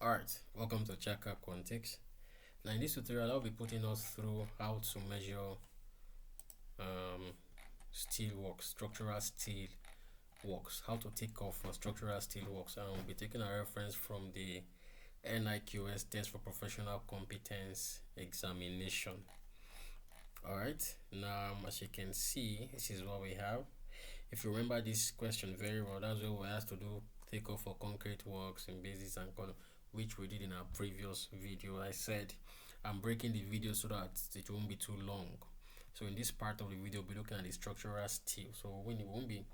Alright, welcome to Chaka Quantics. Now in this tutorial I'll be putting us through how to measure steel works, structural steel works, how to take off for structural steel works, and we'll be taking a reference from the NIQS test for professional competence examination. Alright, now as you can see, this is what we have. If you remember this question very well, that's what we asked to do, take off for concrete works in basis and column, which we did in our previous video. I said I'm breaking the video so that it won't be too long. So in this part of the video we'll be looking at the structural steel, so when it won't be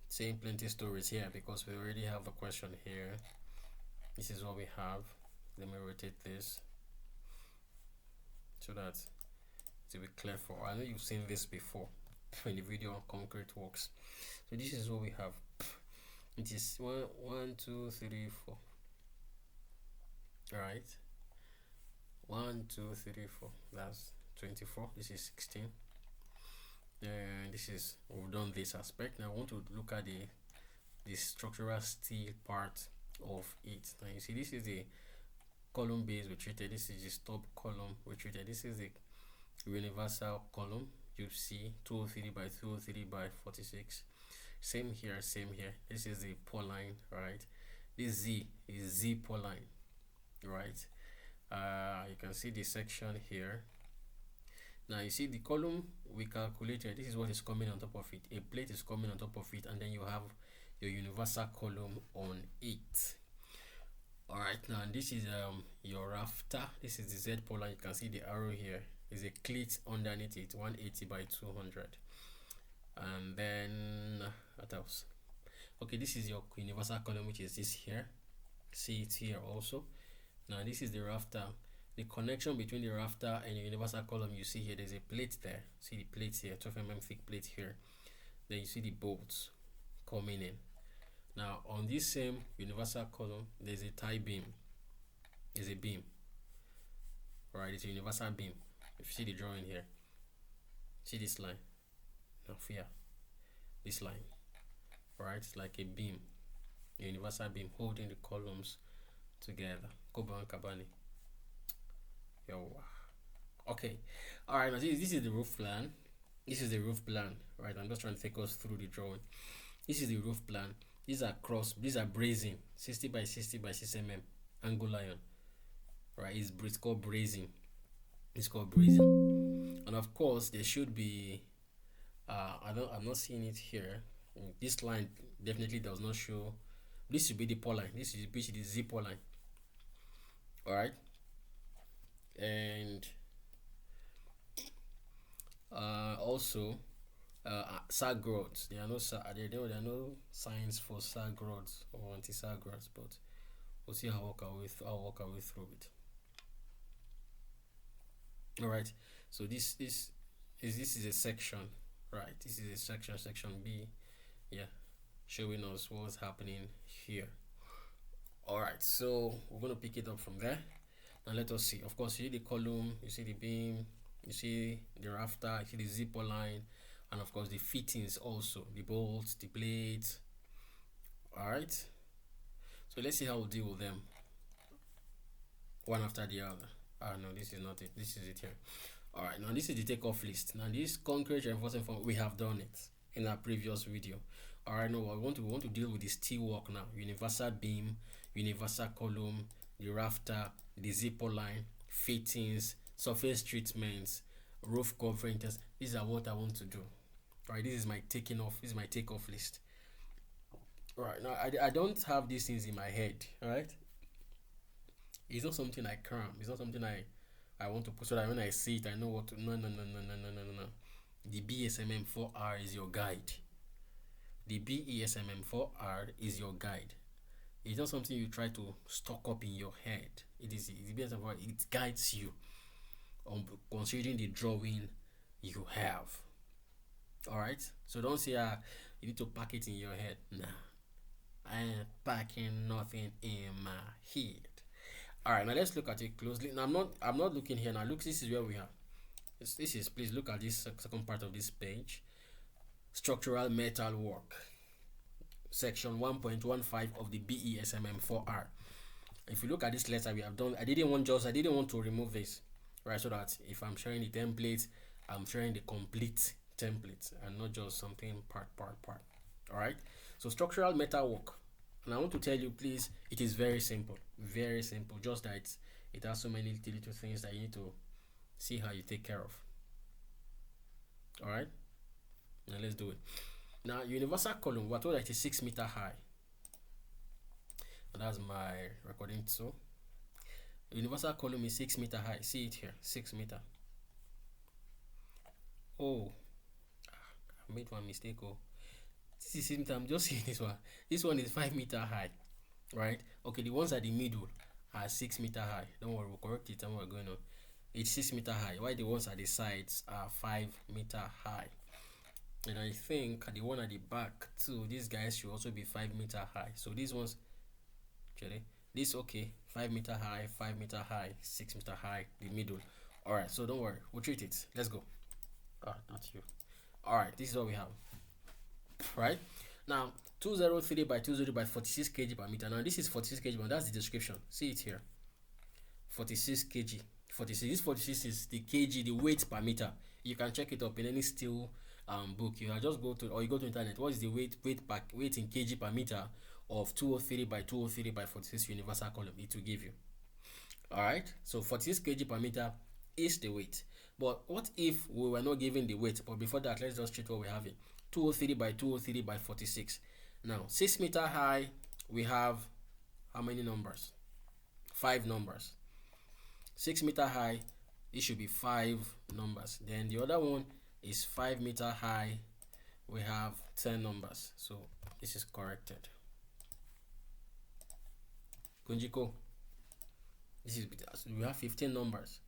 saying plenty stories here because we already have a question here. This is what we have. Let me rotate this so that it will be clear for, I know you've seen this before in the video on concrete works. So this is what we have. It is 1 2 3 4. All right, 1 2 3 4, that's 24. This is 16. And this is, we've done this aspect. Now I want to look at the structural steel part of it. Now you see, this is the column base we treated, this is the stop column we treated, this is the universal column. You see 203 by 203 by 46. Same here, same here. This is the purlin, right? This Z is z-purlin, right? You can see the section here. Now you see the column we calculated, this is what is coming on top of it. A plate is coming on top of it, and then you have your universal column on it. All right, now this is your rafter. This is the z-purlin. You can see the arrow here is a cleat underneath it, 180 by 200. And then what else? Okay, this is your universal column, which is this here. See it here also. Now this is the rafter. The connection between the rafter and the universal column, you see here, there's a plate there. See the plate here, 12 mm thick plate here. Then you see the bolts coming in. Now on this same universal column, there's a tie beam. There's a beam. Alright, it's a universal beam. If you see the drawing here, see this line. Now here, this line. Alright, it's like a beam, a universal beam holding the columns together. Koban Kabani. Yo. Okay. Alright, now this is the roof plan. This is the roof plan. Right, I'm just trying to take us through the drawing. This is the roof plan. These are bracing, 60 by 60 by 6 mm angle iron. Right, it's called bracing. It's called bracing. And of course there should be I'm not seeing it here. This line definitely does not show. This should be the purlin. This is the z-purlin. All right, and also sag rods. There are no signs for sag rods or anti-sag rods, but we'll see how I'll walk our way through it. All right, so this is a section, right? This is a section B, yeah, showing us what's happening here. All right, so we're going to pick it up from there. Now let us see. Of course, you see the column, you see the beam, you see the rafter, you see the z-purlin, and of course the fittings also, the bolts, the blades. All right, so let's see how we'll deal with them one after the other. No, this is not it. This is it here. All right, now this is the takeoff list. Now this concrete reinforcement form, we have done it in our previous video. All right, now we want to deal with the steel work now. Universal beam, universal column, the rafter, the z-purlin, fittings, surface treatments, roof covering test. These are what I want to do. All right, this is my takeoff list. All right, now I don't have these things in my head. All right, it's not something I cram. It's not something I want to put so that when I see it I know what to. No. The BSMM4R is your guide. The BESMM4R is your guide. It's not something you try to stock up in your head. It guides you on considering the drawing you have. All right, so don't say you need to pack it in your head. Nah, I ain't packing nothing in my head. All right, now let's look at it closely. Now I'm not looking here now. Look, this is where we are. This is, please look at this second part of this page. Structural metal work, section 1.15 of the BESMM4R. If you look at this letter we have done, I didn't want to remove this, right? So that if I'm sharing the template, I'm sharing the complete template and not just something part. All right. So structural meta work, and I want to tell you, please, it is very simple, very simple. Just that it has so many little things that you need to see how you take care of. All right. Now let's do it. Now universal column, we're told that it is 6 meter high, and that's my recording. So universal column is 6 meter high. See it here, 6 meter. Oh, I made one mistake. Oh, this is 6 meter. I'm just seeing this one. This one is 5 meter high, right? Okay, the ones at the middle are 6 meter high. Don't worry, we'll correct it and we're going on. It's 6 meter high, while the ones at the sides are 5 meter high. And I think the one at the back too, these guys should also be 5 meter high. So these ones, actually, this, okay, 5 meter high, 5 meter high, 6 meter high, the middle. All right, so don't worry, we'll treat it. Let's go. Not you. All right, this is what we have. Right now, 203 by 203 by 46 kg per meter. Now this is 46 kg, but that's the description. See it here. 46 kg. 46. This 46 is the kg, the weight per meter. You can check it up in any steel book. You can just go to, or you go to internet. What is the weight in kg per meter of 203 by 203 by 46 universal column? It will give you. All right. So 46 kg per meter is the weight. But what if we were not given the weight? But before that, let's just treat what we're having. 203 by 203 by 46. Now 6 meter high, we have how many numbers? 5 numbers. 6 meter high, it should be 5 numbers. Then the other one is 5 meter high, we have 10 numbers. So this is corrected. Kunjiko, this is, we have 15 numbers.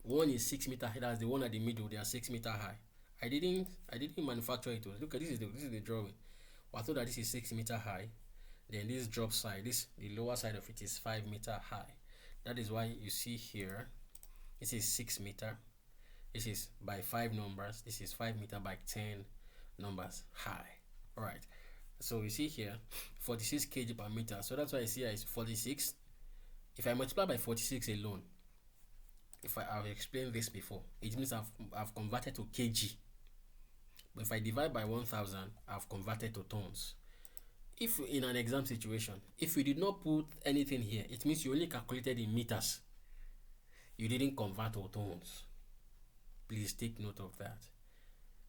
One is 6 meter high, that's the one at the middle. They are 6 meter high. I didn't manufacture it. Look at this is the drawing. I thought that this is 6 meter high. Then this drop side, the lower side of it is 5 meter high. That is why you see here, this is 6 meter. This is by 5 numbers. This is 5 meter by 10 numbers high. All right. So you see here, 46 kg per meter. So that's why I see here is 46. If I multiply by 46 alone, I've explained this before, it means I've converted to kg. But if I divide by 1000, I've converted to tons. If in an exam situation, if you did not put anything here, it means you only calculated in meters. You didn't convert to tons. Please take note of that.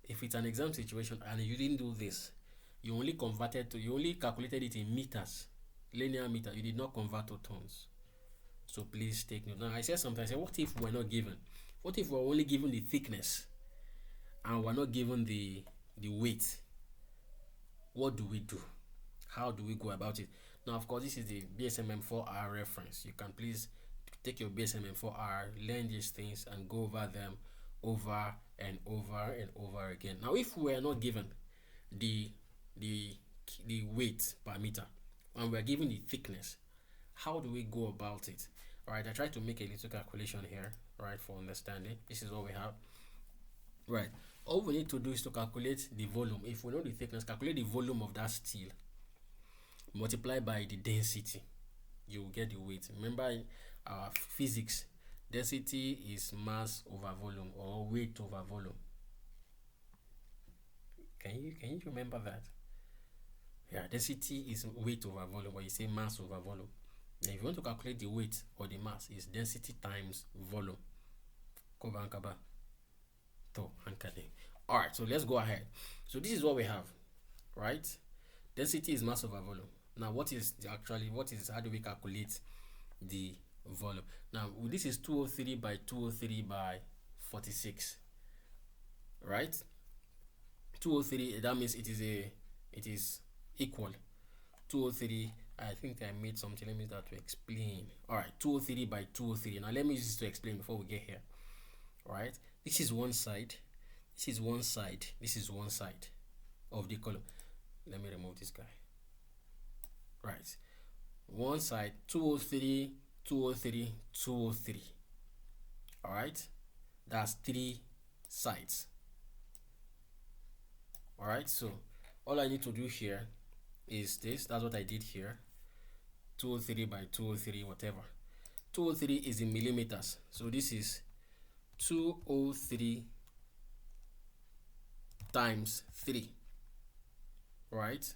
If it's an exam situation and you didn't do this, you only calculated it in meters, linear meter. You did not convert to tons. So please take note. Now I said something. I said, what if we're not given? What if we're only given the thickness and we're not given the weight? What do we do? How do we go about it? Now, of course, this is the BSMM4R reference. You can please take your BSMM4R, learn these things, and go over them over and over and over again. Now, if we are not given the weight per meter and we are given the thickness, how do we go about it? All right, I tried to make a little calculation here, right, for understanding. This is what we have. Right, all we need to do is to calculate the volume. If we know the thickness, calculate the volume of that steel, multiply by the density, you will get the weight. Remember in our physics, density is mass over volume, or weight over volume. Can you remember that? Yeah, density is weight over volume, or you say mass over volume. Now if you want to calculate the weight or the mass, is density times volume. Alright, so let's go ahead. So this is what we have, right? Density is mass over volume. Now how do we calculate the volume? Now this is 203 by 203 by 46, right? 203, that means it is equal. 203, I think I made something. Let me start to explain. All right, 203 by 203. Now let me use this to explain before we get here. All right, this is one side. This is one side. This is one side of the column. Let me remove this guy. Right, one side, 203, 203, 203. All right, that's 3 sides. All right, so all I need to do here is this. That's what I did here. 203 by 203, whatever. 203 is in millimeters, so this is 203 times 3, right?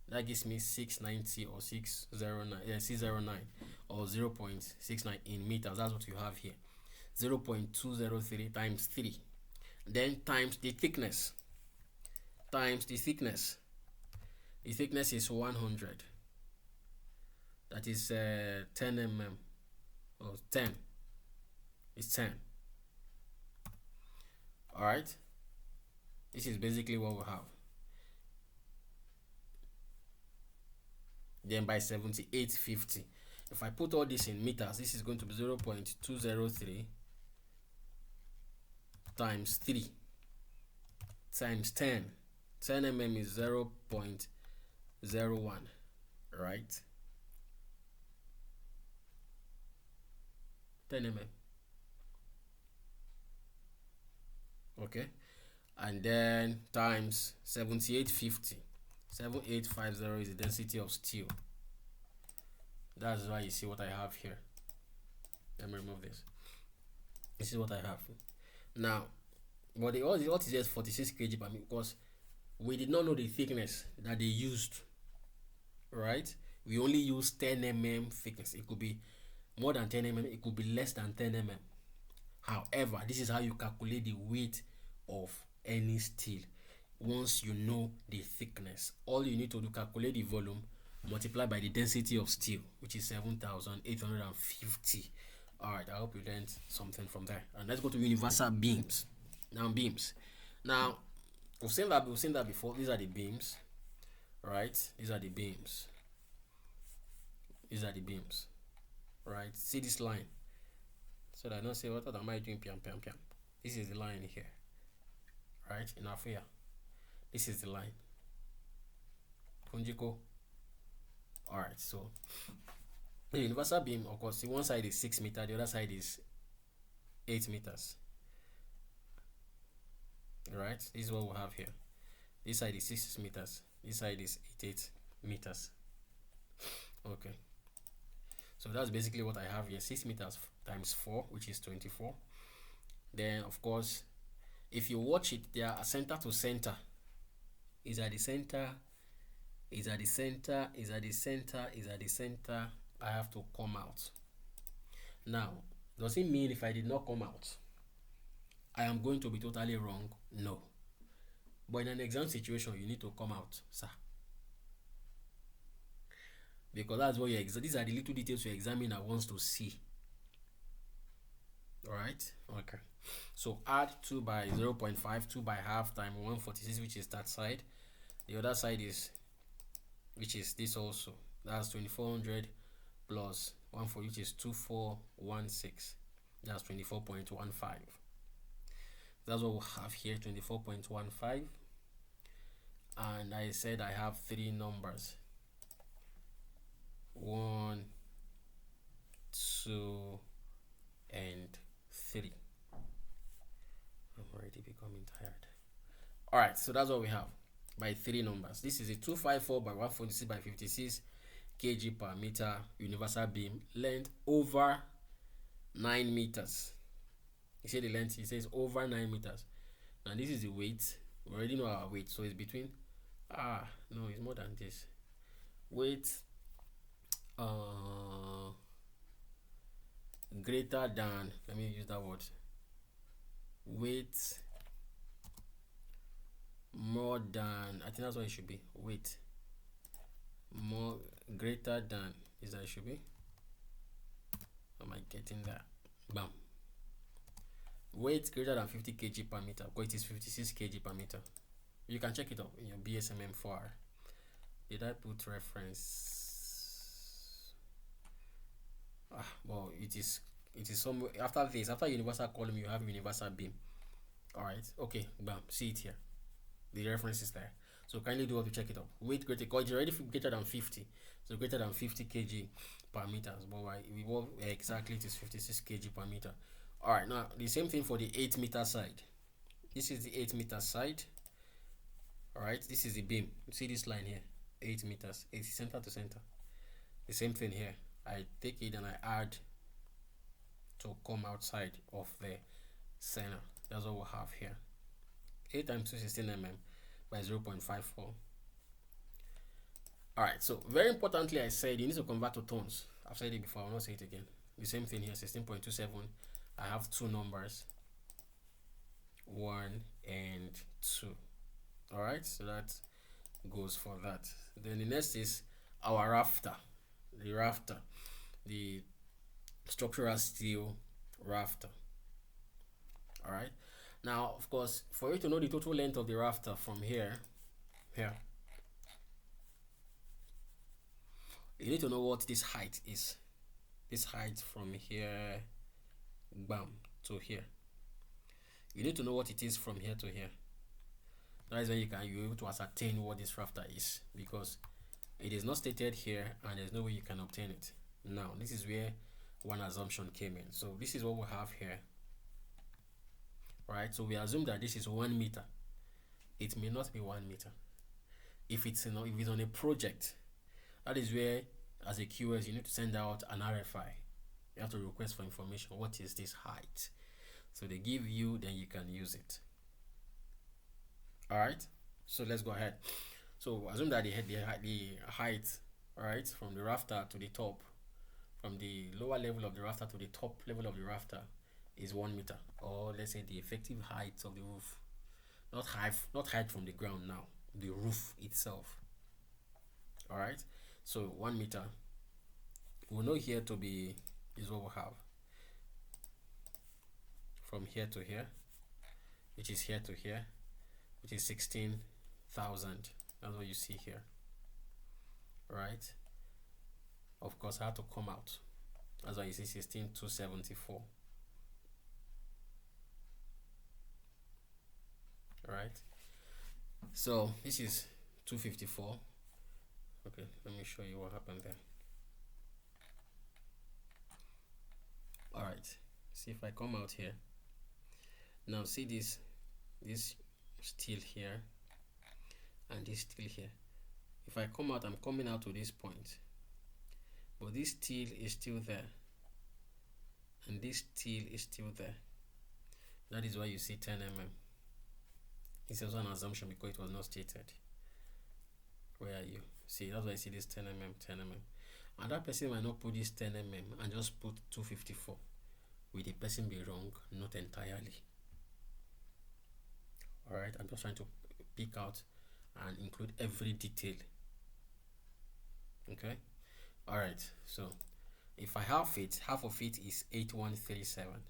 That gives me 690 or 609, yeah, 609 or 0.69 in meters. That's what you have here. 0.203 times 3, then times the thickness, times the thickness. The thickness is 100. That is 10 mm, or 10. It's 10. All right. This is basically what we have. Then by 7850, if I put all this in meters, this is going to be 0.203 times 3 times 10. 10 mm is 0.01, right? 10 mm. Okay, and then times 7850. 7850 is the density of steel. That's why you see what I have here. Let me remove this. This is what I have now. But what is just 46 kg per meter, because we did not know the thickness that they used, right? We only use 10 mm thickness. It could be more than 10 mm, it could be less than 10 mm. However, this is how you calculate the weight of any steel. Once you know the thickness, all you need to do, calculate the volume, multiply by the density of steel, which is 7,850. All right, I hope you learned something from there. And let's go to universal beams. Now we've seen that before. These are the beams, right? These are the beams, right? See this line, so that I don't say, what am I doing? Piam. This is the line here, right? In Afia, this is the line. Kunjiko. All right, so the universal beam, of course, one side is 6 meters, the other side is 8 meters. Right, this is what we have here. This side is 6 meters, this side is 8 meters. Okay, so that's basically what I have here. 6 meters times 4, which is 24. Then of course, if you watch it, they are center to center. Is at the center, is at the center, is at the center, is at the center. I have to come out. Now, does it mean if I did not come out, I am going to be totally wrong? No. But in an exam situation, you need to come out, sir. Because that's what these are the little details your examiner wants to see. Alright? Okay. So add 2 by 0.5, 2 by half times 146, which is that side. The other side is, which is this also. That's 2400 plus 140, which is 2416. That's 24.15. That's what we have here, 24.15. And I said I have 3 numbers. 1, 2, and 3. I'm already becoming tired. Alright, so that's what we have by 3 numbers. This is a 254 by 146 by 56 kg per meter universal beam, length over 9 meters. You see the length, it says over 9 meters. Now this is the weight. We already know our weight, so it's between no, it's more than this. Weight greater than, let me use that word, weight more than, I think that's what it should be. Weight more greater than is that it should be. Am I getting that? Bam. Weight greater than 50 kg per meter, because it is 56 kg per meter. You can check it up in your BSMM4. Did I put reference? Well, it is somewhere after this. After universal column, you have universal beam. All right. Okay. Bam. See it here. The reference is there. So kindly do have to check it up. Weight greater, because it's already greater than 50. So greater than 50 kg per meter. But we work exactly, it is 56 kg per meter. All right. Now the same thing for the 8 meter side. This is the 8 meter side. All right. This is the beam. You see this line here. 8 meters. 8 center to center. The same thing here. I take it and I add to come outside of the center. That's what we have here. 8 times 2 16 mm by 0.54. Alright, so very importantly, I said you need to convert to tones. I've said it before, I'll not say it again. The same thing here, 16.27. I have two numbers, 1 and 2. Alright, so that goes for that. Then the next is our rafter. The structural steel rafter. Alright, now of course, for you to know the total length of the rafter from here, you need to know what this height is. This height from here, bam, to here. You need to know what it is from here to here. That is when you're able to ascertain what this rafter is, because it is not stated here and there's no way you can obtain it. Now, this is where one assumption came in. So this is what we have here. Right, so we assume that this is 1 meter. It may not be 1 meter. If it's on a project, that is where, as a QS, you need to send out an RFI. You have to request for information. What is this height? So they give you, then you can use it. All right. So let's go ahead. So assume that the height, all right, from the rafter to the top, from the lower level of the rafter to the top level of the rafter, is 1 meter, or let's say the effective height of the roof, not height from the ground now, the roof itself. All right, so 1 meter. We'll know here to be is what we have from here to here, which is here to here, which is 16,000. That's what you see here. All right. Of course, I have to come out. That's why you see 16,274. Right, so this is 254. Okay, let me show you what happened there. All right, see if I come out here now, see this steel here and this steel here. If I come out, I'm coming out to this point, but this steel is still there and this steel is still there. That is why you see 10 mm. It's also an assumption because it was not stated. Where are you? See, that's why I see this 10 mm, 10 mm. And that person might not put this 10 mm and just put 254. Will the person be wrong? Not entirely. Alright, I'm just trying to pick out and include every detail. Okay? Alright, so if I have it, half of it is 8137.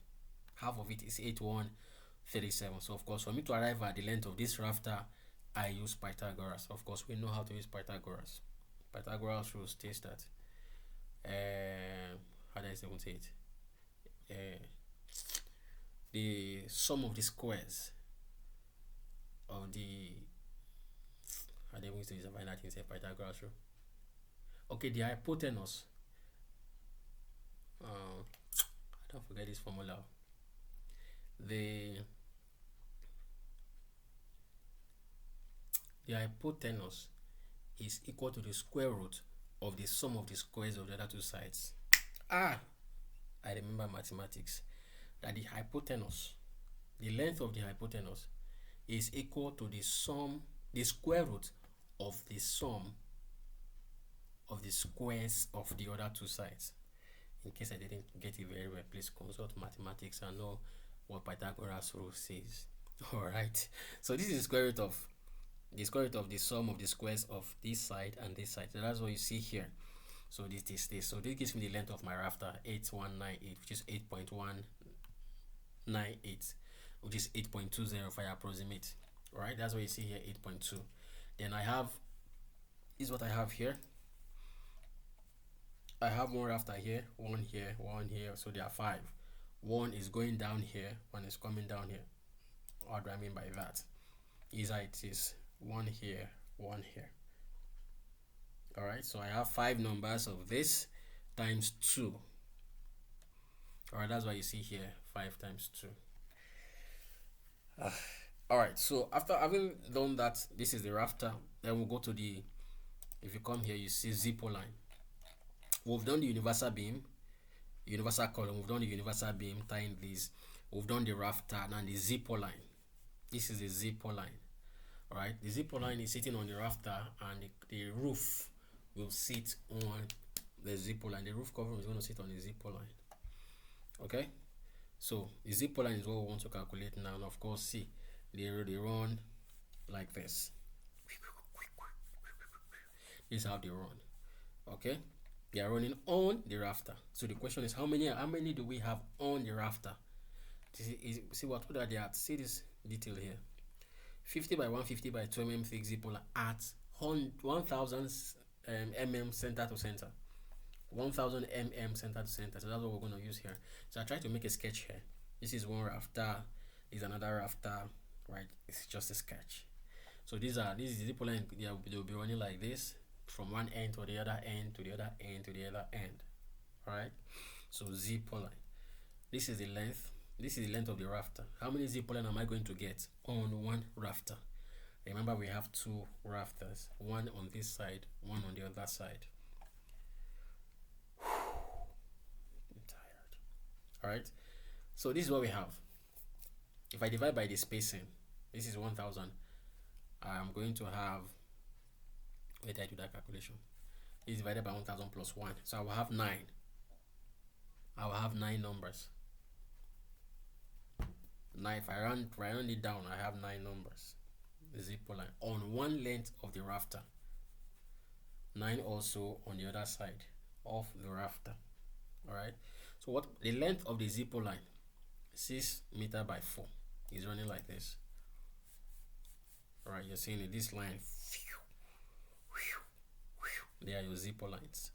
Half of it is 8137. So of course, for me to arrive at the length of this rafter, I use Pythagoras. Of course, we know how to use Pythagoras. Pythagoras rule states that how do I even say it? The sum of the squares of the how do I use that in say Pythagoras rule? Okay, the hypotenuse. I don't forget this formula. The hypotenuse is equal to the square root of the sum of the squares of the other two sides. I remember mathematics. That the hypotenuse, the length of the hypotenuse, is equal to the square root of the sum of the squares of the other two sides. In case I didn't get it very well, please consult mathematics and know what Pythagoras rule says. Alright, so this is the square root of the sum of the squares of this side and this side. So that's what you see here. So this. So this gives me the length of my rafter, 8198, which is 8.198, which is 8.20 if I approximate. Alright, that's what you see here, 8.2. Then I have, this is what I have here. I have one rafter here, one here, so there are 5. One is going down here, one is coming down here. What do I mean by that? Is that it is one here, one here. Alright, so I have 5 numbers of this times 2. Alright, that's why you see here 5 times 2. Alright, so after having done that, this is the rafter. Then we'll go to the, if you come here, you see z-purlin. We've done the universal beam, universal column, we've done the universal beam tying these, we've done the rafter and the z-purlin. This is the z-purlin. Alright, the z-purlin is sitting on the rafter and the roof will sit on the z-purlin. The roof covering is going to sit on the z-purlin. Okay, so the z-purlin is what we want to calculate now. And of course, see, they run like this. This is how they run. Okay, they are running on the rafter. So the question is, how many do we have on the rafter? See what are they at? See this detail here. 50 by 150 by 2 mm thick z-purlin at 1000 mm center to center. 1000 mm center to center. So that's what we're going to use here. So I try to make a sketch here. This is one rafter, this is another rafter, right? It's just a sketch. So this is z-purlin. They'll be running like this from one end to the other end to the other end to the other end. Alright, so z-purlin. This is the length. This is the length of the rafter. How many z-purlin am I going to get on one rafter? Remember, we have two rafters, one on this side, one on the other side. I'm tired. Alright, so this is what we have. If I divide by the spacing, this is 1000. I'm going to have, where did I do that calculation? This is divided by 1000 plus 1. So I will have 9. I will have 9 numbers. Now if I round it down, I have 9 numbers. The z-purlin on one length of the rafter. 9 also on the other side of the rafter. Alright. So what the length of the z-purlin, 6 meters by 4, is running like this. Alright, you're seeing it, this line. They are your z-purlins.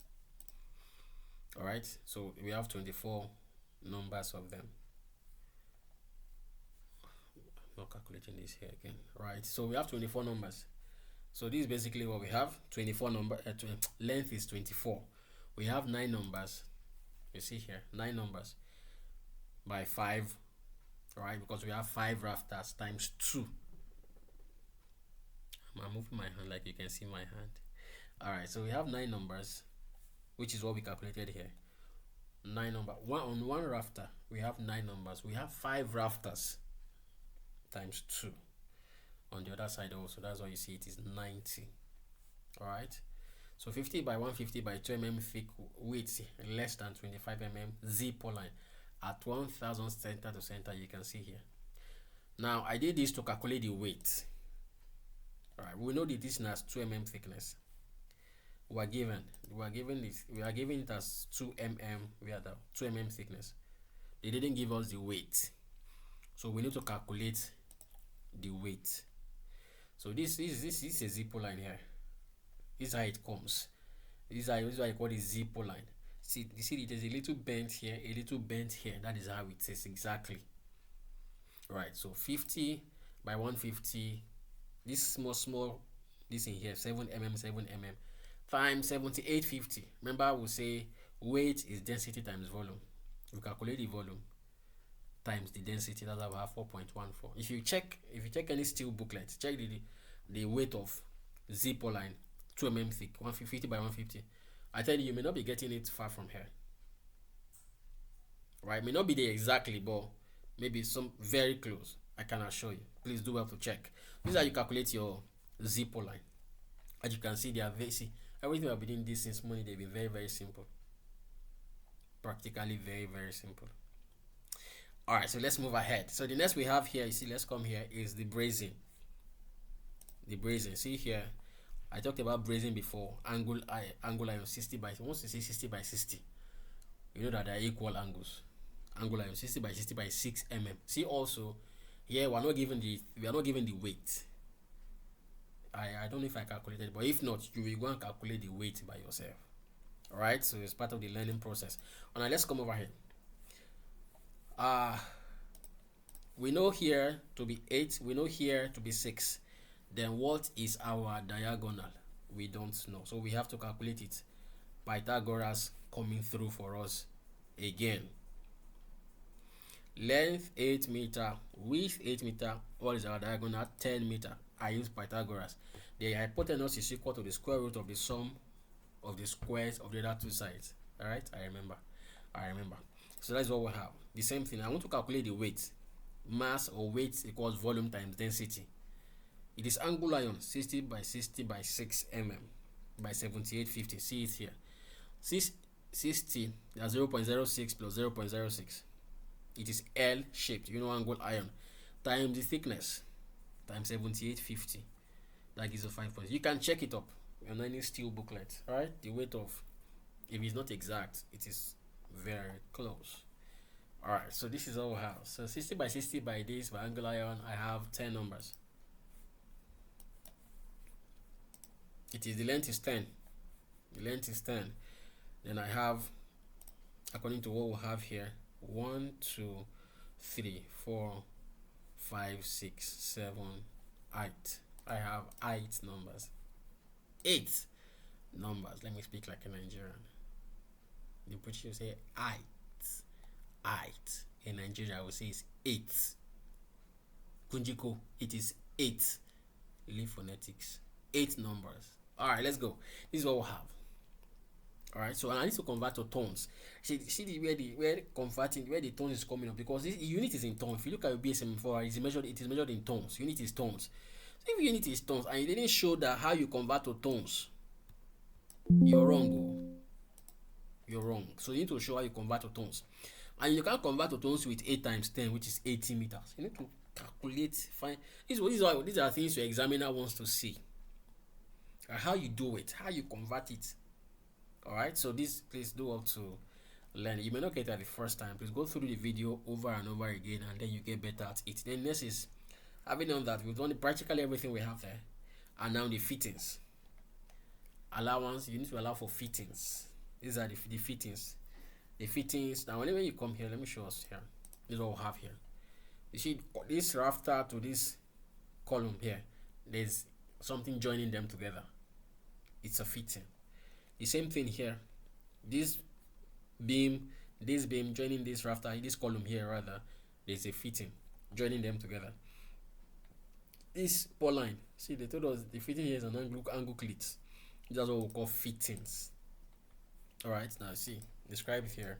Alright, so we have 24 numbers of them. Not calculating this here again. Right, so we have 24 numbers. So this is basically what we have. 24 number length is 24. We have 9 numbers. You see here, 9 numbers by 5. Right, because we have 5 rafters times 2. I'm moving my hand like you can see my hand. Alright, so we have 9 numbers, which is what we calculated here. 9 number. On one rafter, we have 9 numbers. We have 5 rafters times 2 on the other side also. That's why you see it is 90. Alright, so 50 by 150 by 2 mm thick width, less than 25 mm z-purlin at 1000 center to center. You can see here. Now I did this to calculate the weight. Alright, we know that this has 2 mm thickness. We are given it as 2 mm. We are the 2 mm thickness. They didn't give us the weight, so we need to calculate the weight. So this is a z-purlin here. This is how it comes. This is why I call it z-purlin. See, you see, there's a little bend here, a little bend here. That is how it is exactly. Right. So 50 by 150. This small, this in here, 7 mm, 7 mm times 7850. Remember, we say weight is density times volume. We calculate the volume times the density. That's how we have 4.14. If you check any steel booklet, check the weight of z-purlin, 2 mm thick, 150 by 150. I tell you may not be getting it far from here. Right? May not be there exactly, but maybe some very close. I can assure you. Please do well to check. This is how you calculate your z-purlin. As you can see, they are everything I've been doing this since morning. They be very, very simple. Practically very, very simple. All right, so let's move ahead. So the next we have here, you see, let's come here, is the brazing. The brazing. See here, I talked about brazing before. Angle iron 60 by, once you say 60 by 60, you know that they are equal angles. Angle iron 60 by 60 by 6 mm. See also, here we are not given the weight. I don't know if I calculated, but if not, you will go and calculate the weight by yourself. All right, so it's part of the learning process. Now let's come over here. We know here to be 8, we know here to be 6. Then what is our diagonal? We don't know, so we have to calculate it. Pythagoras coming through for us again. Length 8 meter, width 8 meter. What is our diagonal? 10 meter. I use Pythagoras. The hypotenuse is equal to the square root of the sum of the squares of the other two sides. All right, I remember. So that's what we have. The same thing. I want to calculate the weight. Mass or weight equals volume times density. It is angle iron 60 by 60 by 6 mm by 7850. See it here. 60, that's 0.06 plus 0.06. It is L shaped, angle iron, times the thickness times 7850. That gives you 5 points. You can check it up on any steel booklet. Alright, the weight of, if it's not exact, it is very close. Alright, so this is all we have. So 60 by 60 by this by angle iron, I have 10 numbers. The length is 10. The length is 10. Then I have, according to what we have here, 1, 2, 3, 4, 5, 6, 7, 8. I have 8 numbers. 8 numbers. Let me speak like a Nigerian. The British will say 8. 8. In Nigeria, I will say it's 8. Kunjiko, it is 8. Leave phonetics. 8 numbers. Alright, let's go. This is what we have. Alright, so I need to convert to tons. See where the tons is coming up, because this unit is in tons. If you look at your BSM4, it is measured in tons. Unit is tons. So if unit is tons and you didn't show that how you convert to tons, you're wrong. You're wrong. So you need to show how you convert to tons. And you can't convert to tons with 8 times 10, which is 80 meters. You need to calculate, find. These are things your examiner wants to see. How you do it, how you convert it. Alright, so this, please do up to learn. You may not get that the first time. Please go through the video over and over again, and then you get better at it. Then next is, having done that, we've done practically everything we have there. And now the fittings. Allowance, you need to allow for fittings. These are the fittings. The fittings. Now whenever you come here, let me show us here. This is what we have here. You see this rafter to this column here. There's something joining them together. It's a fitting. The same thing here. This beam joining this rafter, this column here rather, there's a fitting joining them together. This purlin, see, they told us the fitting here is an angle cleat. That's what we call fittings. Alright, now see, describe it here.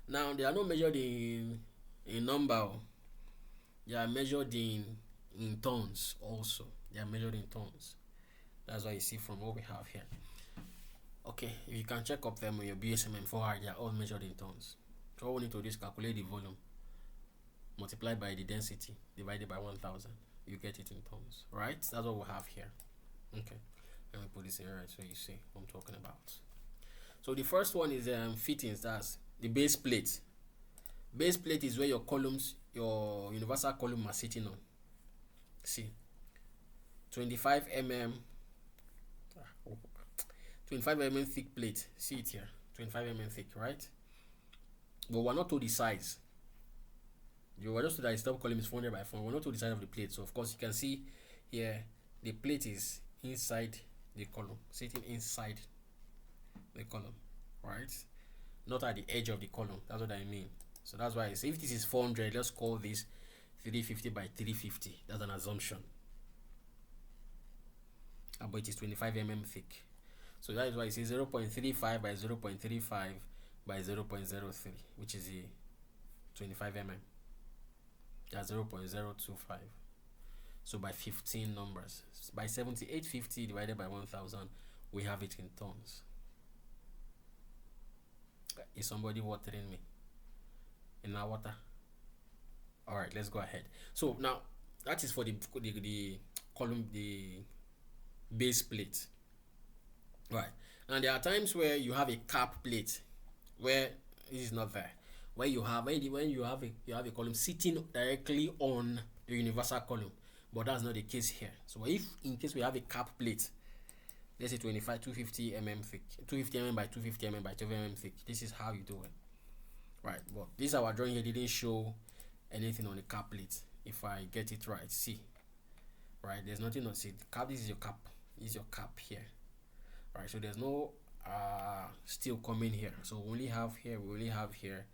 Now they are not measured in number, they are measured in tons also. They are measured in tons. That's why you see from what we have here. Okay, if you can check up them on your BSM4, they are all measured in tons. So all we need to do is calculate the volume multiplied by the density divided by 1000. You get it in tons, right? That's what we have here. Okay, let me put this in right so you see what I'm talking about. So the first one is fittings. That's the base plate. Base plate is where your columns, your universal column are sitting on. See, 25 mm 25 mm thick plate. See it here, 25 mm thick, right? But we're not told the size. You were just told that the top column is 400 by 400. We're not told the size of the plate. So of course you can see here the plate is inside the column, sitting inside the column, right? Not at the edge of the column. That's what I mean. So that's why I say if this is 400, let's call this 350 by 350. That's an assumption. But it is 25 mm thick. So that is why it says 0.35 by 0.35 by 0.03, which is a 25 mm. That's 0.025. So by 15 numbers. By 7850 divided by 1000, we have it in tons. Is somebody watering me? In our water? Alright, let's go ahead. So now that is for the column, the base plate. Right. And there are times where you have a cap plate where it is not there. Where you have when you have a column sitting directly on the universal column. But that's not the case here. So if in case we have a cap plate, let's say 250 mm thick, 250 mm by 250 mm by 12 mm thick, this is how you do it. Right, but this our drawing here didn't show anything on the cap plate. If I get it right, see. Right, there's nothing on see. The cap, this is your cap. This is your cap here. Right, so there's no steel coming here. So we only have here, and we have here.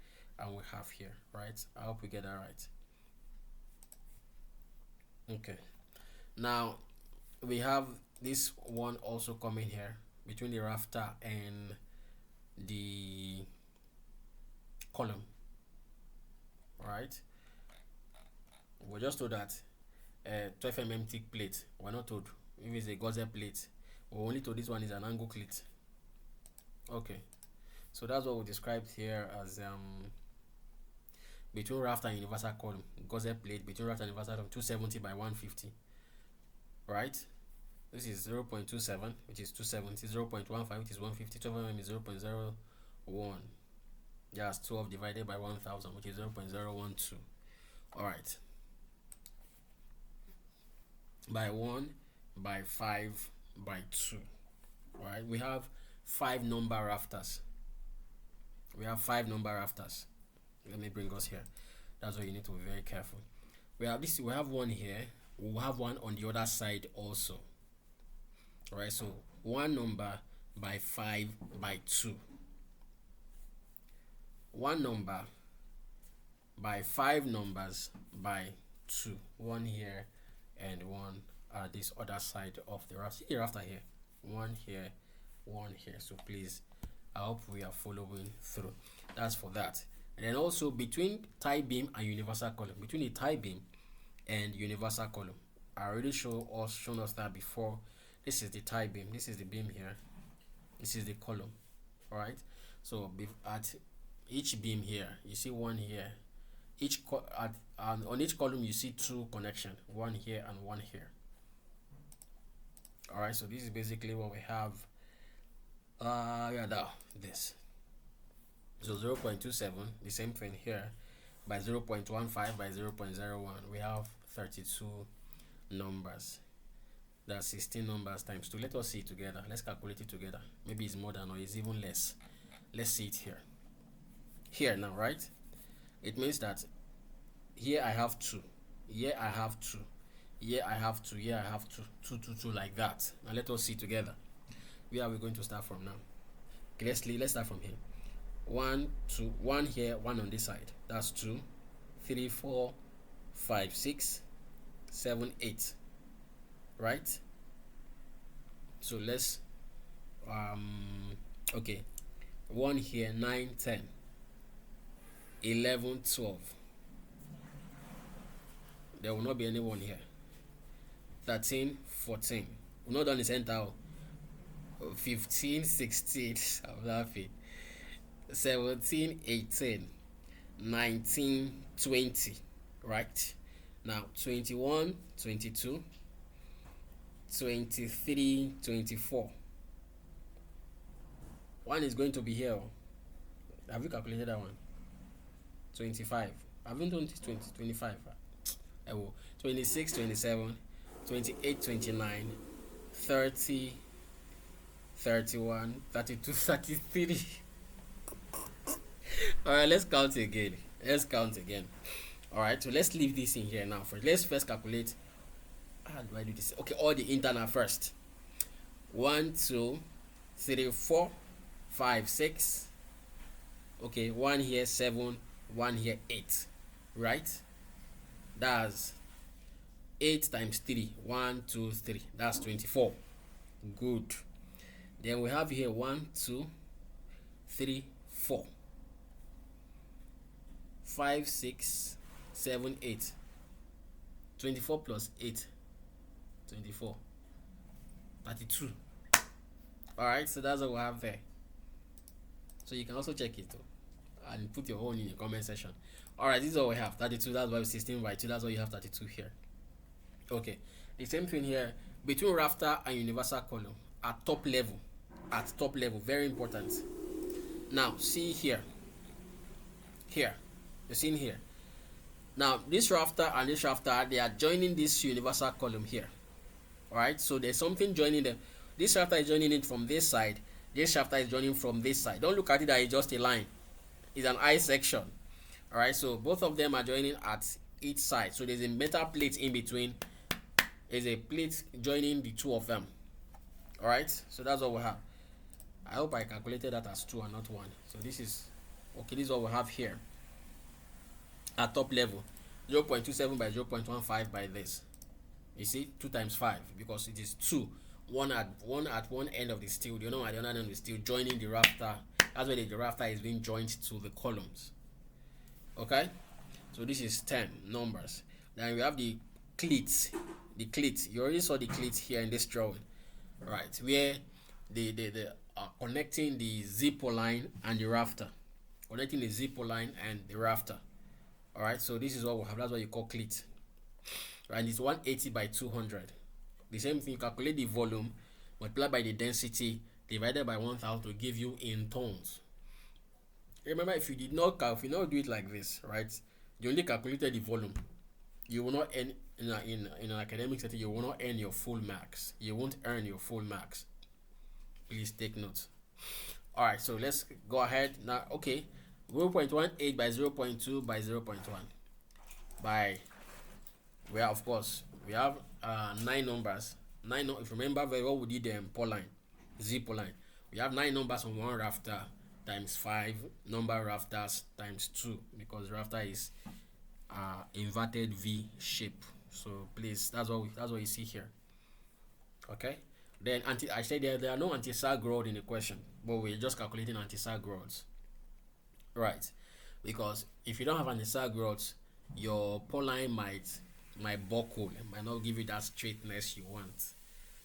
Right, I hope we get that right. Okay, now we have this one also coming here between the rafter and the We're just told that 12 mm thick plate. We're not told if it's a gauze plate. We're only told this one is an angle cleat. Okay, so that's what we described here as between rafter and universal column, gauze plate between rafter and universal column, 270 by 150. Right? This is 0.27, which is 270, 0.15, which is 150, 12 mm is 0.01. Just 12 divided by 1000, which is 0.012. Alright. By 1, by 5, by 2. Alright, we have 5 number rafters. We have 5 number rafters. Let me bring us here. That's why you need to be very careful. We have this, we have one here, we'll have one on the other side also. Alright, so 1 number by 5 by 2. 1 number by 5 numbers by 2. 1 here and 1 at this other side of the rafter. See the rafter here. 1 here, 1 here. So please, I hope we are following through. That's for that. And then also between tie beam and universal column. Between the tie beam and universal column. I already shown us that before. This is the tie beam. This is the beam here. This is the column. Alright. So at each beam here, you see 1 here. On each column you see 2 connections. 1 here and 1 here. Alright, so this is basically what we have. This. So 0.27, the same thing here, by 0.15 by 0.01. We have 32 numbers. That's 16 numbers times 2. Let us see it together. Let's calculate it together. Maybe it's more than or it's even less. Let's see it here. Here now, right? It means that here I have 2. Here I have 2. Here I have 2. Here I have 2. 2, 2, 2, like that. Now let us see together. Where are we going to start from now? Okay, let's start from here. 1, 2, 1 here, 1 on this side. That's 2, 3, 4, 5, 6, 7, 8. Right? So let's okay. 1 here, 9, 10, 11, 12. There will not be anyone here. 13, 14. We're not done the center. 15, 16. I'm laughing. 17, 18, 19, 20. Right? Now 21, 22, 23, 24. One is going to be here. Have you calculated that one? 25. Haven't done 20, 25. 26, 27, 28, 29, 30, 31, 32, 33. Alright, let's count again. Alright, so let's leave this in here now. Let's first calculate. How do I do this? Okay, all the internal first. 1, 2, 3, 4, 5, 6. Okay, 1 here, 7, 1 here, 8. Right? That's 8 times 3. 1, 2, 3. That's 24. Good. Then we have here 1, 2, 3, 4. 5, 6, 7, 8. 24 plus 8. 24. 32. Alright, so that's what we have there. So you can also check it too, and put your own in the comment section. Alright, this is what we have. 32, that's why 16 by 2, that's why you have 32 here. Okay, the same thing here between rafter and universal column at top level. Very important. Now see here. You're seeing here. Now this rafter and this rafter, they are joining this universal column here. Alright, so there's something joining them. This rafter is joining it from this side. This rafter is joining from this side. Don't look at it that it's just a line. It's an I section. Alright, so both of them are joining at each side. So there's a metal plate in between. There's a plate joining the two of them. Alright, so that's what we have. I hope I calculated that as 2 and not 1. So this is okay. This is what we have here at top level. 0.27 by 0.15 by this. You see, 2 times 5 because it is 2. One at one end of the steel, the other one at the other end of the steel, joining the rafter. That's where the rafter is being joined to the columns. Okay, so this is 10 numbers. Then we have the cleats. The cleat, you already saw the cleat here in this drawing, right? Where they are connecting the z-purlin and the rafter, connecting the z-purlin and the rafter. All right, so this is what we have. That's what you call cleat, right? And it's 180 by 200. The same thing, you calculate the volume, multiply by the density, divided by 1000 to give you in tons. Remember, if you did not do it like this, right? You only calculated the volume. You will not earn in an academic setting. You will not earn your full marks. You won't earn your full marks. Please take note. All right, so let's go ahead now. Okay, 0.18 by 0.2 by 0.1 by, well, of course we have 9 numbers. If you remember very well, we did purlin, z-purlin. We have 9 numbers on one rafter times 5 number rafters times 2, because rafter is inverted V shape. So please, that's what you see here. Okay, then I said there are no anti-sag rod in the question, but we're just calculating anti-sag rods, right? Because if you don't have anti-sag rods, your purlin might buckle, it might not give you that straightness you want.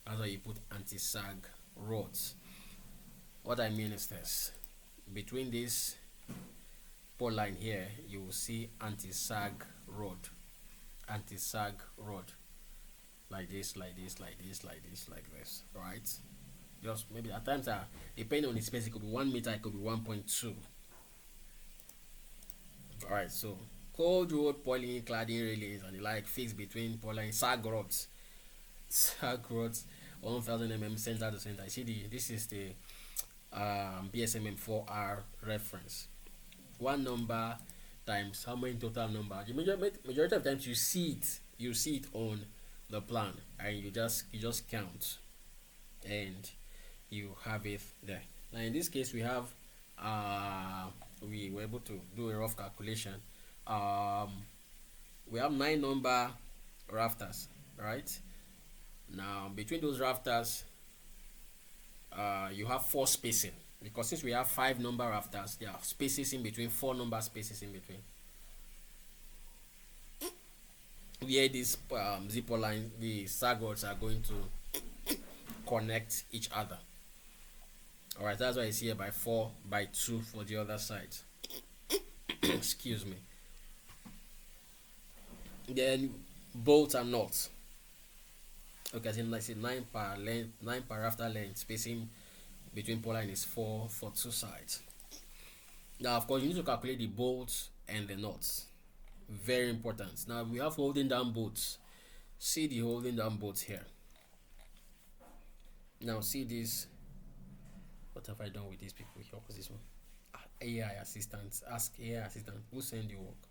That's why you put anti-sag rods. What I mean is this: between this purlin here, you will see anti-sag rod, like this, like this, like this, like this, like this, right? Just maybe at times, depending on the space, it could be 1 meter, it could be 1.2. All right, so cold road poly cladding railings and the like fixed between purlin sag rods, 1000 mm center to center. See, this is the BSMM 4R reference. One number times how many total number. The majority of times you see it on the plan, and you just count and you have it there. Now in this case, we have we were able to do a rough calculation. We have 9 number rafters, right? Now between those rafters, you have 4 spacing, because since we have 5 number rafters, there are spaces in between, 4 number spaces in between, where these z-purlin, the sag rods, are going to connect each other. All right, that's why you see here by 4 by 2 for the other side. Excuse me. Then bolts and nuts. Okay, so let's say 9 per rafter length. Spacing between purlin is 4 for 2 sides. Now, of course, you need to calculate the bolts and the nuts. Very important. Now we have holding down bolts. See the holding down bolts here. Now see this. What have I done with these people here? What's this one? AI assistant. Ask AI assistant who send you work.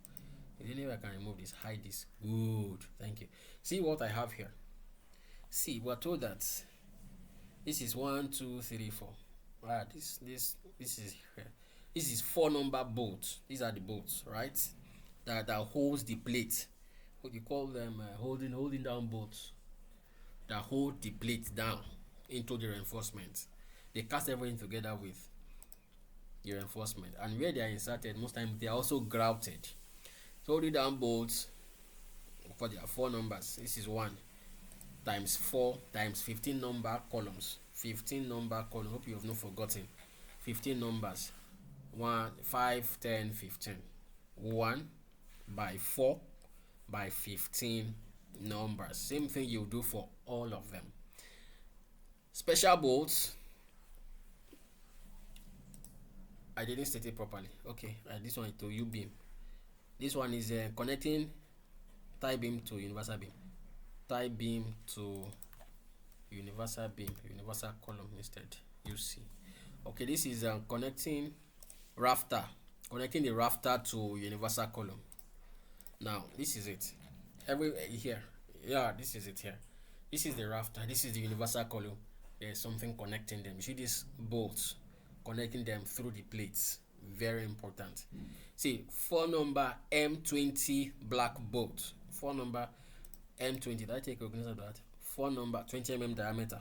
Is there any way I can remove this? Hide this. Good. Thank you. See what I have here. See, we're told that this is 1, 2, 3, 4. Right. This is here. This is 4 number bolts. These are the bolts, right? That holds the plate. What you call them? Holding down bolts that hold the plate down into the reinforcement. They cast everything together with the reinforcement, and where they are inserted, most times they are also grouted. So holding down bolts, for their 4 numbers. This is 1 times 4 times 15 number columns. 15 number columns. Hope you have not forgotten. 15 numbers. 1, 5, 10, 15. 1 by 4 by 15 numbers. Same thing you do for all of them. Special bolts, I didn't state it properly. Okay, this one is to U-beam. This one is connecting tie beam to universal beam. Tie beam to universal beam, universal column instead. You see. Okay, this is connecting the rafter to universal column. Now this is it. Here, yeah, this is it here. This is the rafter. This is the universal column. There's something connecting them. You see these bolts connecting them through the plates. Very important. See, 4 number M20 black bolt. 4 number M20. Did I take recognition of that? 4 number 20 mm diameter.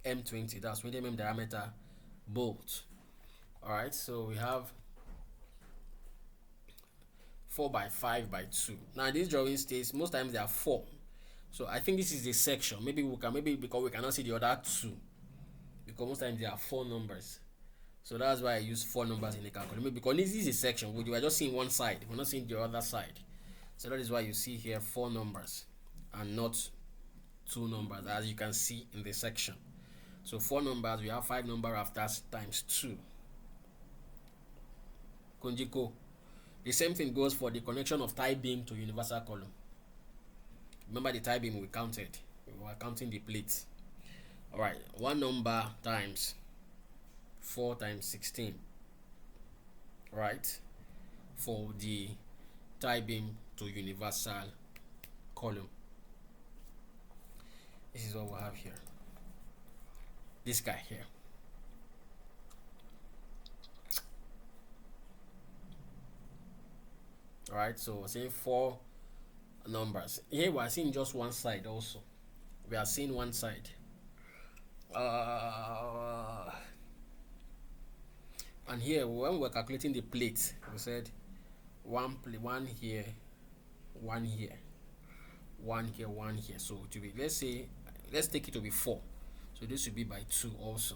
M20. That's 20 mm diameter bolt. All right. So we have 4 by 5 by 2. Now this drawing states most times there are 4. So I think this is the section. Maybe because we cannot see the other 2. Because most times there are 4 numbers. So that's why I use 4 numbers in the calculator. Maybe because this is a section. We are just seeing one side. We're not seeing the other side. So that is why you see here 4 numbers and not 2 numbers, as you can see in the section. So 4 numbers, we have 5 number rafters times 2. Konjiko. The same thing goes for the connection of tie beam to universal column. Remember the tie beam we counted. We were counting the plates. Alright, 1 number times 4 times 16. Right? For the tie beam to universal column. This is what we have here. This guy here. Alright, so we're saying 4 numbers. Here we are seeing just one side also. We are seeing one side. And here when we're calculating the plate, we said one here, one here, one here, one here. So to be, let's take it to be 4. So this should be by 2 also.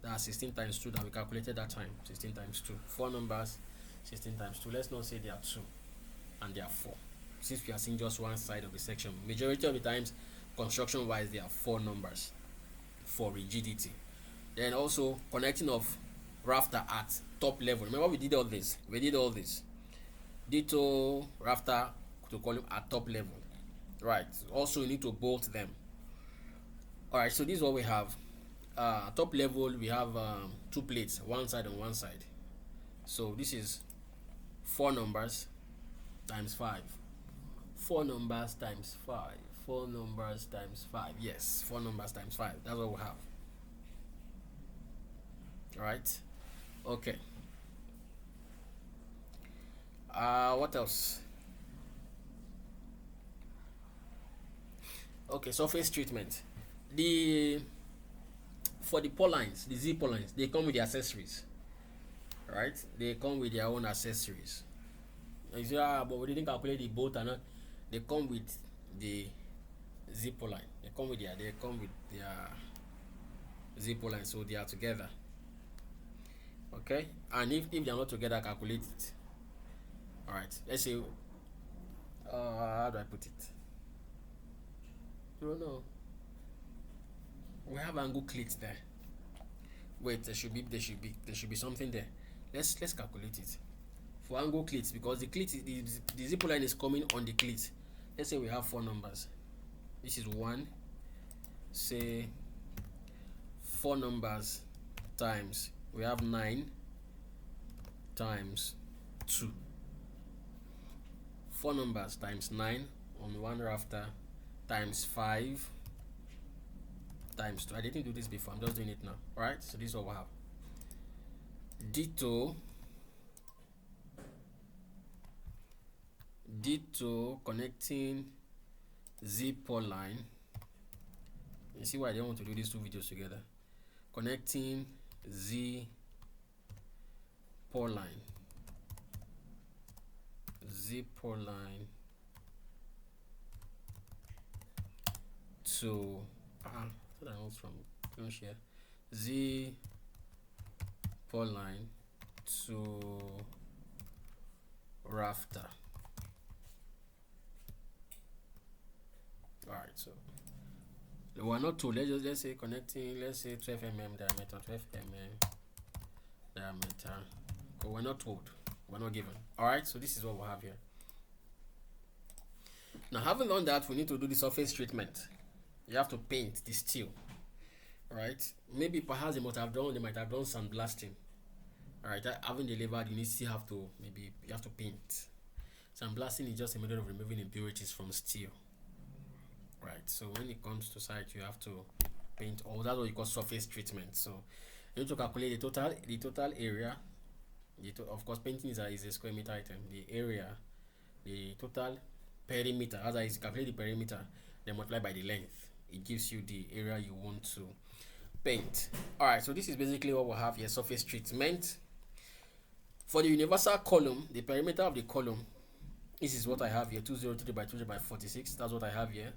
That's 16 times 2 that we calculated that time. 16 times 2. 4 numbers, 16 times 2. Let's not say they are 2 and they are 4. Since we are seeing just one side of the section, majority of the times, construction wise, there are 4 numbers for rigidity. Then also connecting of rafter at top level. Remember we did all this. Ditto rafter to column at top level. Right. Also you need to bolt them. Alright, so this is what we have. Top level we have 2 plates, one side and one side. So this is 4 numbers times 5. 4 numbers times 5. 4 numbers times 5. Yes, 4 numbers times 5. That's what we have. Alright. Okay. What else? Okay, surface treatment. For the purlins, the z-purlins, they come with the accessories. Right? They come with their own accessories. You say, but we didn't calculate the bolt and not. They come with the z-purlin. They come with their z-purlin, so they are together. Okay, and if they are not together, calculate it. Alright, let's say how do I put it? I don't know. We have angle cleats there. Wait, there should be something there. Let's calculate it. For angle cleats, because the cleat the z-purlin is coming on the cleat. Let's say we have 4 numbers. This is 1. Say 4 numbers times we have 9 times 2. 4 numbers times 9 on one rafter times 5 times 2. I didn't do this before, I'm just doing it now. Alright, so this is what we have. Ditto connecting z-purlin. You see why I don't want to do these 2 videos together. Connecting z-purlin to z-purlin to rafter. Alright, so we are not told. Let's say connecting, let's say 12 mm diameter, 12 mm diameter. But we're not told. We're not given. Alright, so this is what we have here. Now, having done that, we need to do the surface treatment. You have to paint the steel. Alright, maybe perhaps they might have done sandblasting. Alright, having delivered, you still have to paint. Sandblasting is just a method of removing impurities from steel. Right, so when it comes to site, you have to paint all. That's what you call surface treatment. So you need to calculate the total area. Of course, painting is a square meter item. The area, the total perimeter. As I calculate the perimeter, then multiply by the length. It gives you the area you want to paint. All right, so this is basically what we have here: surface treatment. For the universal column, the perimeter of the column, this is what I have here, 203 by 200 by 46. That's what I have here.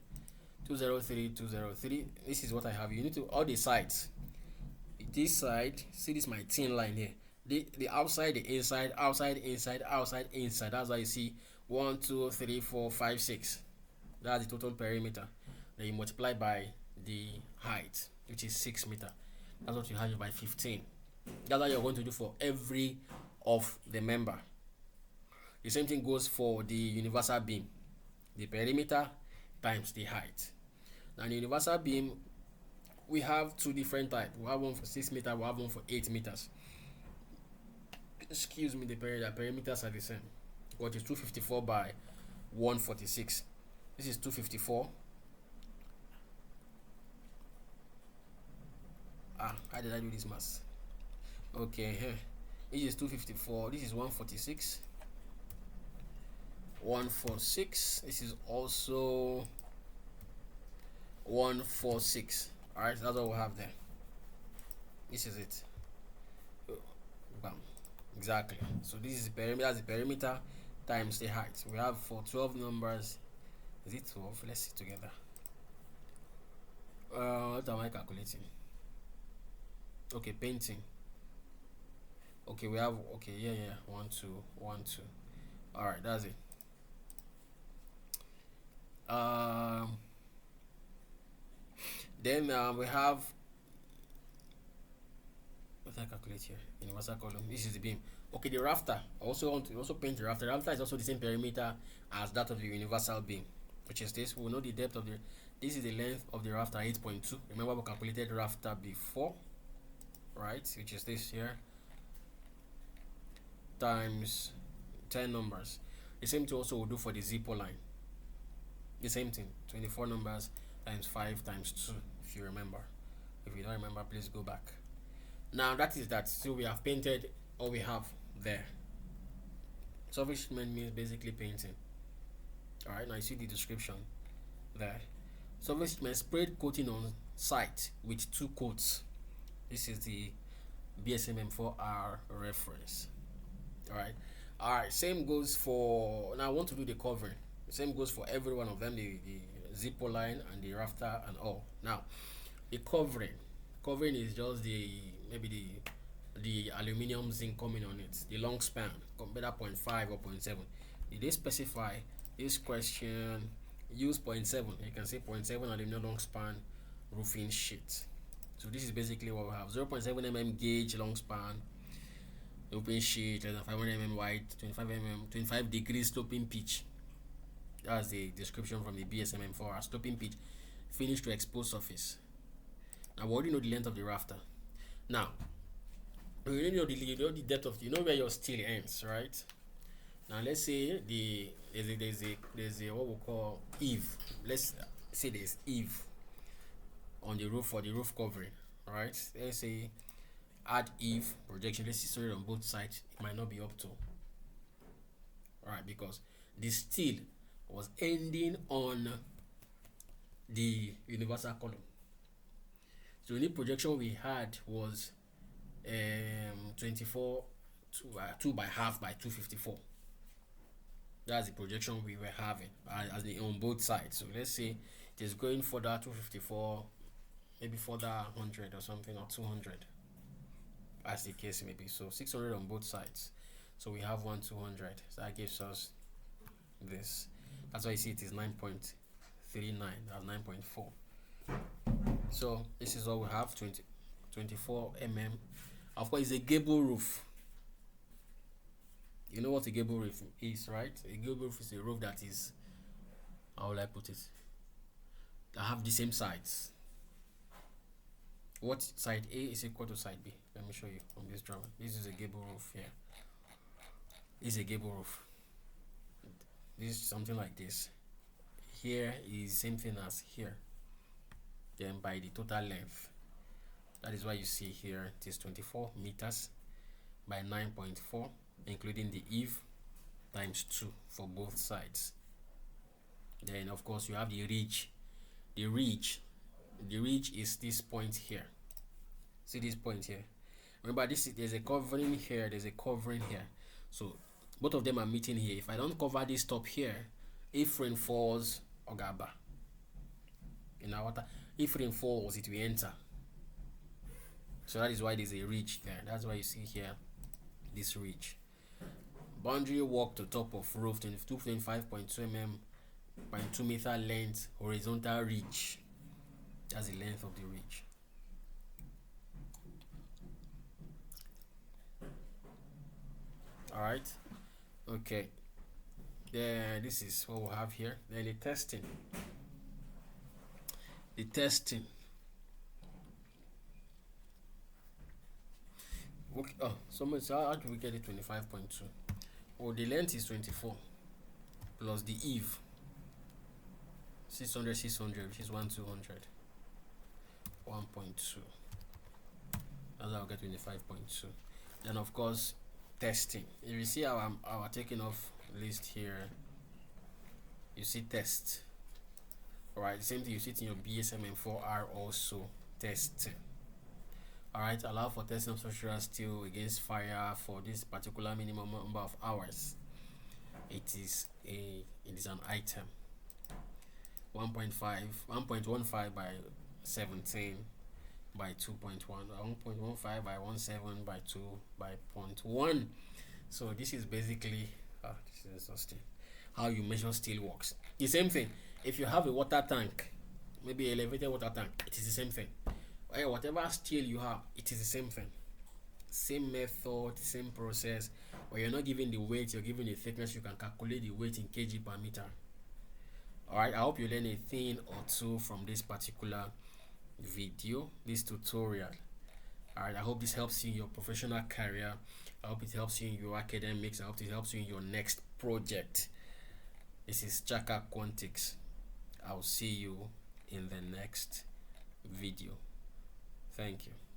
203, 203. This is what I have. You need to all the sides. This side, see this my thin line here. The outside, the inside, outside, inside, outside, inside. That's why you see 1, 2, 3, 4, 5, 6. That's the total perimeter. Then you multiply by the height, which is 6 meters. That's what you have by 15. That's what you're going to do for every of the member. The same thing goes for the universal beam. The perimeter times the height. Now in the universal beam, we have two different types. We have one for 6 meters, we have one for 8 meters. Excuse me, the perimeters are the same. What is 254 by 146? This is 254. How did I do this math? Okay, here. This is 254. This is 146. 146. This is also 146. Alright, that's what we have there. This is it. Bam. Exactly. So this is the perimeter. That's the perimeter times the height. We have for 12 numbers. Is it 12? Let's see together. What am I calculating? Okay, painting. Okay, we have, okay, yeah, 1, 2, 1, 2. All right, that's it. Then we have, what did I calculate here? Universal column. This is the beam. Okay, the rafter. Also paint the rafter. The rafter is also the same perimeter as that of the universal beam, which is this. We will know the depth of the. This is the length of the rafter, 8.2. Remember we calculated rafter before, right? Which is this here times 10 numbers. The same thing also we'll do for the z-purlin. The same thing, 24 numbers times 5 times 2. If you remember. If you don't remember, please go back. Now that is that. So we have painted all we have there. Surface treatment means basically painting. Alright, now you see the description there. Surface treatment, sprayed coating on site with 2 coats. This is the BSMM4R reference. Alright, same goes for, now I want to do the covering. The same goes for every one of them, the z-purlin and the rafter and all. Now the covering is just maybe the aluminum zinc coming on it, the long span, better 0.5 or 0.7. Did they specify this question? Use 0.7. You can say 0.7 aluminum long span roofing sheet. So this is basically what we have: 0.7 mm gauge long span roofing sheet, 500 mm wide, 25 degrees sloping pitch. That's the description from the BSMM4R. Sloping pitch, finished to exposed surface. Now we already know the length of the rafter. Now we already know the depth of, you know where your steel ends, right? Now let's say there's a what we call eave. Let's say there's eave on the roof for the roof covering, right? Let's say add eave projection. Let's see, sorry, on both sides. It might not be up to, right? Because the steel was ending on the universal column. So the only projection we had was 24 2 by half by 254. That's the projection we were having as the on both sides. So let's say it is going for that 254, maybe for that 100 or something, or 200, as the case may be. So 600 on both sides. So we have 200. So that gives us this. That's why you see it is 9.39. That's 9.4. So this is all we have. 24 mm. Of course, it's a gable roof. You know what a gable roof is, right? A gable roof is a roof that is, how will I put it, that have the same sides. What side A is equal to side B? Let me show you on this drawing. This is a gable roof here. This is a gable roof. This is something like this. Here is same thing as here. Then by the total length. That is why you see here it is 24 meters by 9.4, including the eave times 2 for both sides. Then of course you have the ridge. The ridge is this point here. See this point here. Remember, there's a covering here, there's a covering here. So both of them are meeting here. If I don't cover this top here, if rain falls, ogaba in our water, if rain falls, it will enter. So that is why there's a ridge there. That's why you see here this ridge. Boundary walk to top of roof 25.2 mm by 2 meter length, horizontal ridge. That's the length of the ridge. All right. Okay. Then this is what we have here. Then the testing. The testing. Okay. Oh, so how do we get it 25.2? Oh, the length is 24 plus the eve 600 which is 1200 1.2. That's how I get 25.2. Then of course testing. If you see our taking off list here, you see test. Alright, same thing you see it in your BSMM4R also testing. Alright, allow for testing of structural steel against fire for this particular minimum number of hours. It is an item. 1.15 by 17 by 2.1, 1.15 by 17 by 2 by 0.1. So this is basically this is exhausting. How you measure steel works. The same thing. If you have a water tank, maybe elevated water tank, it is the same thing. Whatever steel you have, it is the same thing. Same method, same process. But you're not giving the weight, you're giving the thickness. You can calculate the weight in kg per meter. Alright, I hope you learn a thing or two from this particular video, this tutorial. Alright, I hope this helps you in your professional career. I hope it helps you in your academics. I hope it helps you in your next project. This is Chaka Quantics. I'll see you in the next video. Thank you.